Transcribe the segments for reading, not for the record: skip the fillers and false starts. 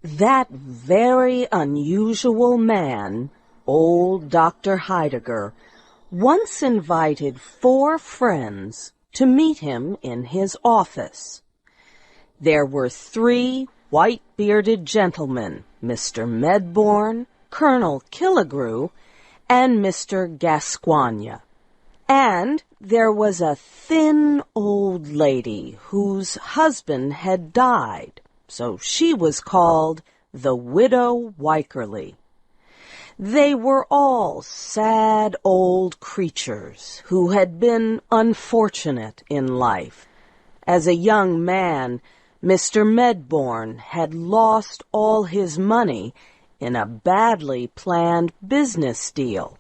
That very unusual man, old Dr. Heidegger, once invited 4 friends to meet him in his office. There were 3 white-bearded gentlemen, Mr. Medbourne, Colonel Killigrew, and Mr. Gascoigne. And there was a thin old lady whose husband had died, so she was called the Widow Wycherly. They were all sad old creatures who had been unfortunate in life. As a young man, Mr. Medbourne had lost all his money in a badly planned business deal.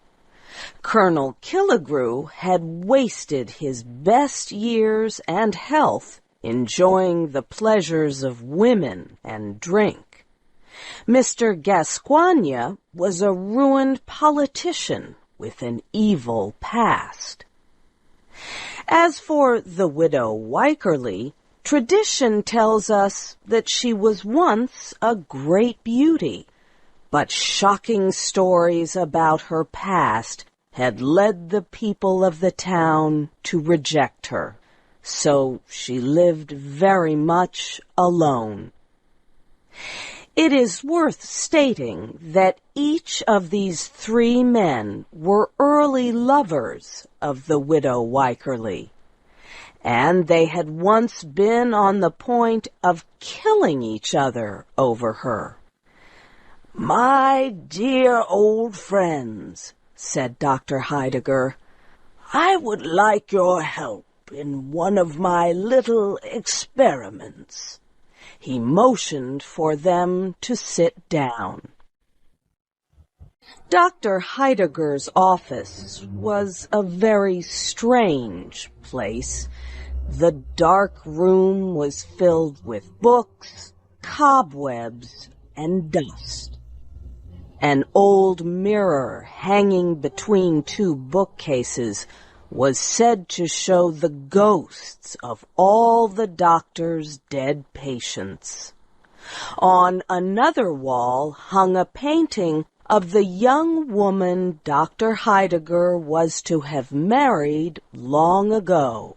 Colonel Killigrew had wasted his best years and health enjoying the pleasures of women and drink. Mr. Gascoigne was a ruined politician with an evil past. As for the Widow Wycherly, tradition tells us that she was once a great beauty, but shocking stories about her past had led the people of the town to reject her, so she lived very much alone. It is worth stating that each of these 3 men were early lovers of the Widow Wycherly, and they had once been on the point of killing each other over her. "My dear old friends," said Dr. Heidegger, "I would like your help in one of my little experiments." He motioned for them to sit down. Dr. Heidegger's office was a very strange place. The dark room was filled with books, cobwebs, and dust. An old mirror hanging between 2 bookcases was said to show the ghosts of all the doctor's dead patients. On another wall hung a painting of the young woman Dr. Heidegger was to have married long ago,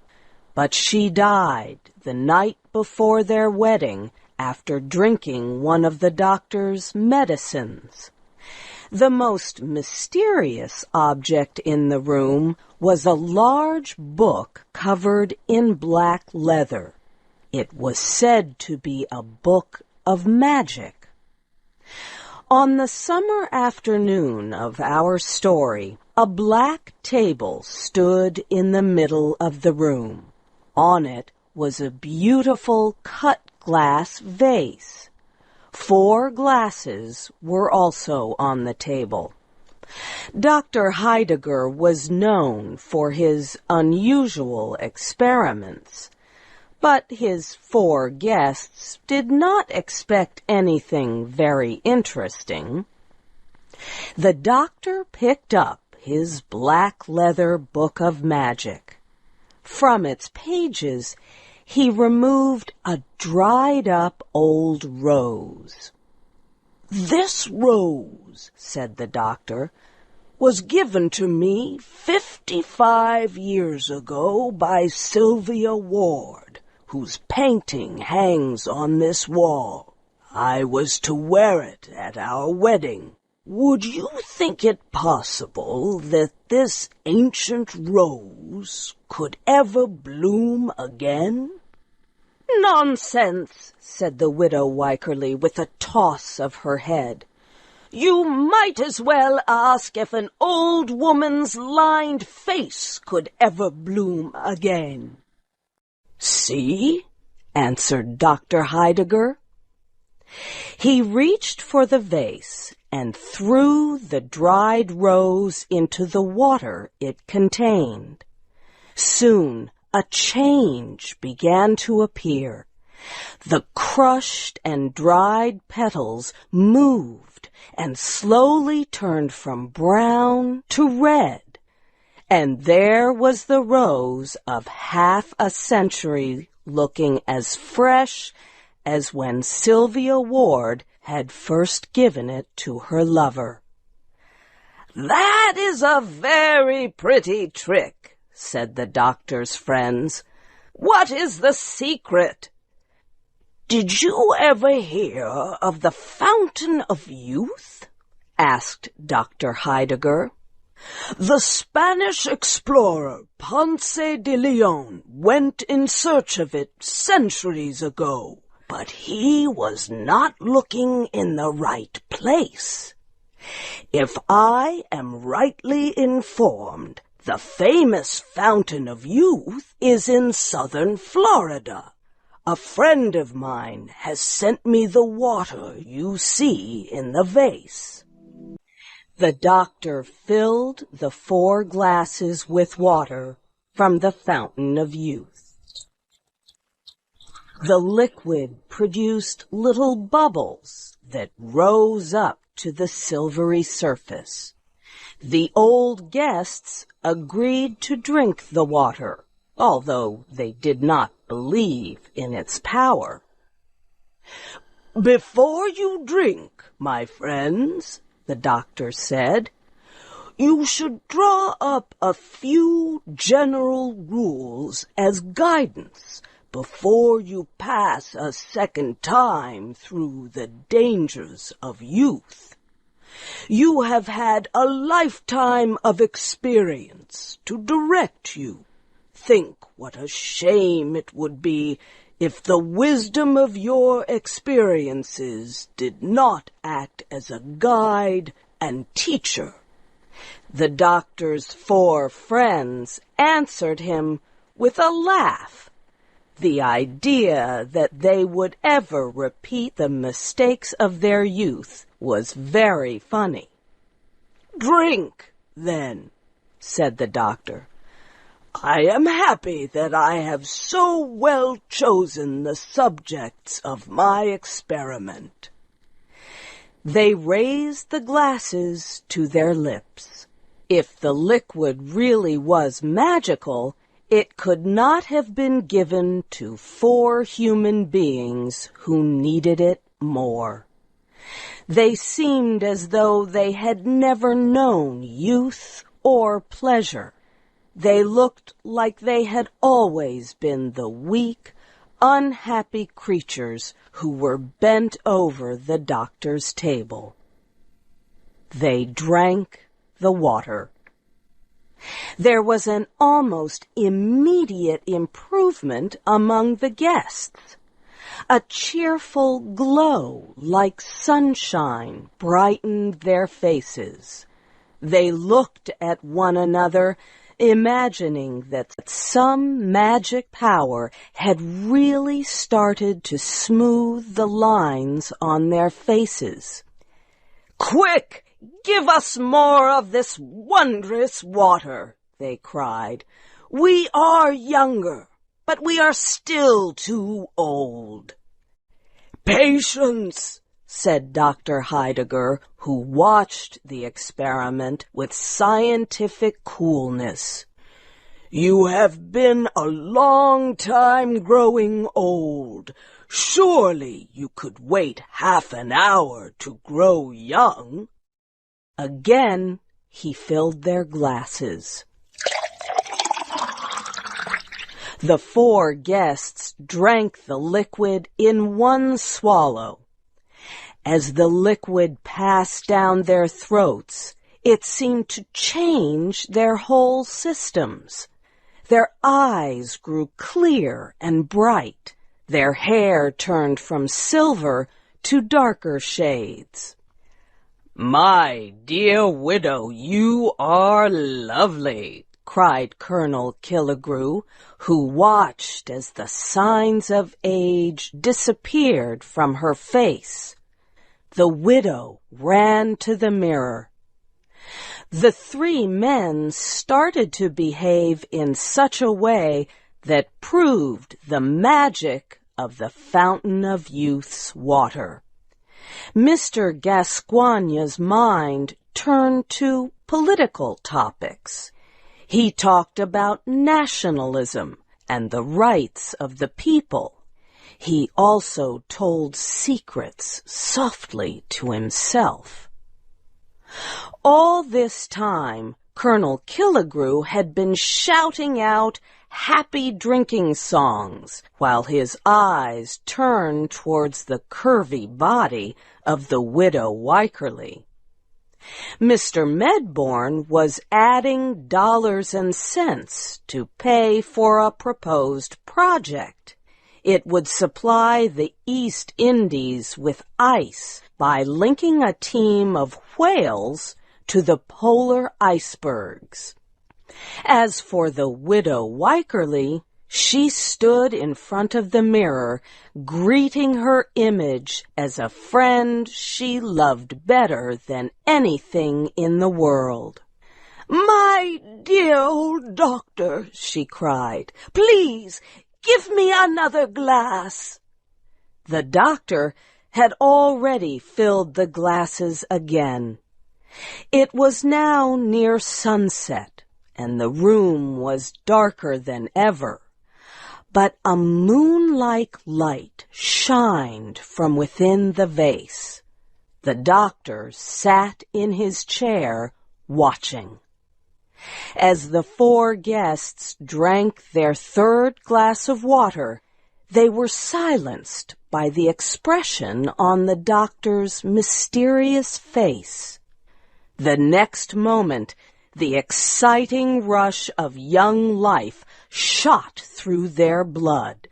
but she died the night before their wedding after drinking one of the doctor's medicines. The most mysterious object in the room was a large book covered in black leather. It was said to be a book of magic. On the summer afternoon of our story, a black table stood in the middle of the room. On it was a beautiful cut-glass vase. 4 glasses were also on the table. Dr. Heidegger was known for his unusual experiments, but his 4 guests did not expect anything very interesting. The doctor picked up his black leather book of magic. From its pages, he removed a dried-up old rose. "This rose," said the doctor, "was given to me 55 years ago by Sylvia Ward, whose painting hangs on this wall. I was to wear it at our wedding. Would you think it possible that this ancient rose could ever bloom again?" "Nonsense," said the Widow Wycherly with a toss of her head. "You might as well ask if an old woman's lined face could ever bloom again." "See?" answered Dr. Heidegger. He reached for the vase and threw the dried rose into the water it contained. Soon a change began to appear. The crushed and dried petals moved and slowly turned from brown to red, and there was the rose of half a century looking as fresh as when Sylvia Ward had first given it to her lover. "That is a very pretty trick," said the doctor's friends. "What is the secret?" "Did you ever hear of the Fountain of Youth?" asked Dr. Heidegger. "The Spanish explorer Ponce de Leon went in search of it centuries ago, but he was not looking in the right place. If I am rightly informed, the famous Fountain of Youth is in southern Florida. A friend of mine has sent me the water you see in the vase." The doctor filled the 4 glasses with water from the Fountain of Youth. The liquid produced little bubbles that rose up to the silvery surface. The old guests agreed to drink the water, although they did not believe in its power. "Before you drink, my friends," the doctor said, "you should draw up a few general rules as guidance before you pass a second time through the dangers of youth. You have had a lifetime of experience to direct you. Think what a shame it would be if the wisdom of your experiences did not act as a guide and teacher." The doctor's 4 friends answered him with a laugh. The idea that they would ever repeat the mistakes of their youth was very funny. "Drink, then," said the doctor. "I am happy that I have so well chosen the subjects of my experiment." They raised the glasses to their lips. If the liquid really was magical, it could not have been given to 4 human beings who needed it more. They seemed as though they had never known youth or pleasure. They looked like they had always been the weak, unhappy creatures who were bent over the doctor's table. They drank the water. There was an almost immediate improvement among the guests. A cheerful glow like sunshine brightened their faces. They looked at one another, imagining that some magic power had really started to smooth the lines on their faces. "Quick! Give us more of this wondrous water," they cried. "We are younger, but we are still too old." "Patience," said Dr. Heidegger, who watched the experiment with scientific coolness. "You have been a long time growing old. Surely you could wait half an hour to grow young." Again he filled their glasses. The 4 guests drank the liquid in one swallow. As the liquid passed down their throats, it seemed to change their whole systems. Their eyes grew clear and bright. Their hair turned from silver to darker shades. "My dear widow, you are lovely," cried Colonel Killigrew, who watched as the signs of age disappeared from her face. The widow ran to the mirror. The 3 men started to behave in such a way that proved the magic of the Fountain of Youth's water. Mr. Gascoigne's mind turned to political topics. He talked about nationalism and the rights of the people. He also told secrets softly to himself. All this time, Colonel Killigrew had been shouting out happy drinking songs while his eyes turned towards the curvy body of the widow Wycherly. Mr. Medbourne was adding dollars and cents to pay for a proposed project. It would supply the East Indies with ice by linking a team of whales to the polar icebergs. As for the widow Wycherly, she stood in front of the mirror, greeting her image as a friend she loved better than anything in the world. "My dear old doctor," she cried, "please give me another glass." The doctor had already filled the glasses again. It was now near sunset, and the room was darker than ever. But a moon-like light shined from within the vase. The doctor sat in his chair, watching. As the four guests drank their third glass of water, they were silenced by the expression on the doctor's mysterious face. The next moment, the exciting rush of young life shot through their blood.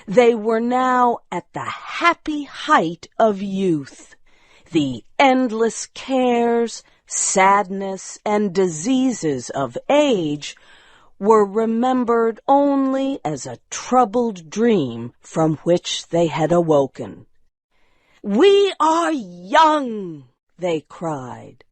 They were now at the happy height of youth. The endless cares, sadness, and diseases of age were remembered only as a troubled dream from which they had awoken. "We are young!" they cried.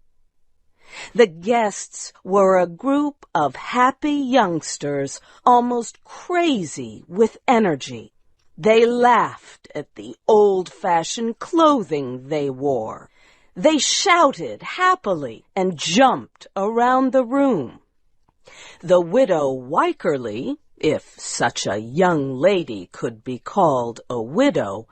The guests were a group of happy youngsters, almost crazy with energy. They laughed at the old-fashioned clothing they wore. They shouted happily and jumped around the room. The widow Wycherly, if such a young lady could be called a widow,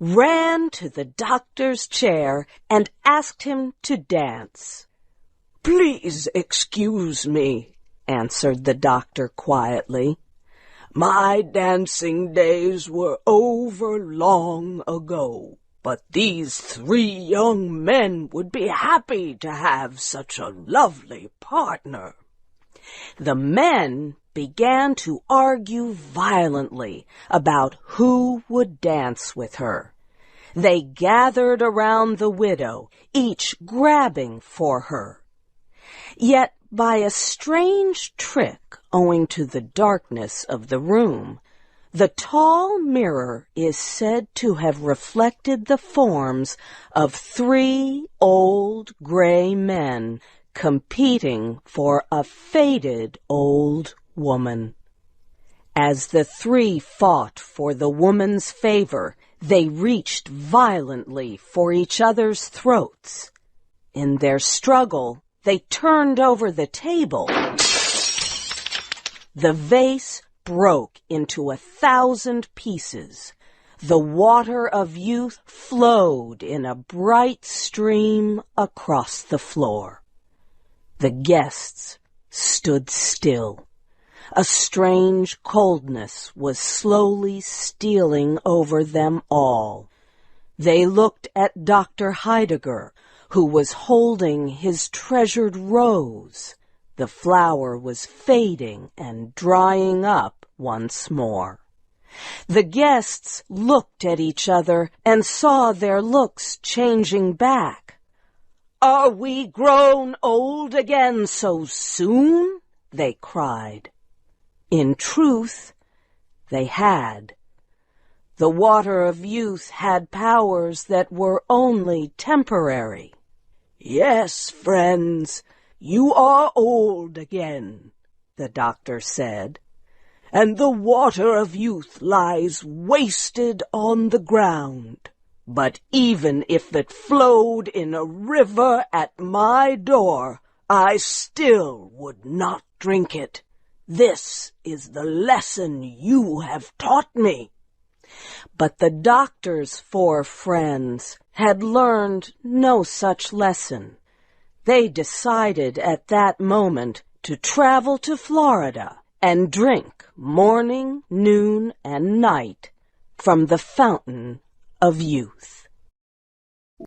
ran to the doctor's chair and asked him to dance. "Please excuse me," answered the doctor quietly. "My dancing days were over long ago, but these three young men would be happy to have such a lovely partner." The men began to argue violently about who would dance with her. They gathered around the widow, each grabbing for her. Yet, by a strange trick owing to the darkness of the room, the tall mirror is said to have reflected the forms of three old gray men competing for a faded old woman. As the three fought for the woman's favor, they reached violently for each other's throats. In their struggle, they turned over the table. The vase broke into 1,000 pieces. The water of youth flowed in a bright stream across the floor. The guests stood still. A strange coldness was slowly stealing over them all. They looked at Dr. Heidegger, who was holding his treasured rose. The flower was fading and drying up once more. The guests looked at each other and saw their looks changing back. "Are we grown old again so soon?" they cried. In truth, they had. The water of youth had powers that were only temporary. "Yes, friends, you are old again," the doctor said, "and the water of youth lies wasted on the ground. But even if it flowed in a river at my door, I still would not drink it. This is the lesson you have taught me. But the doctor's 4 friends had learned no such lesson. They decided at that moment to travel to Florida and drink morning, noon, and night from the fountain of youth.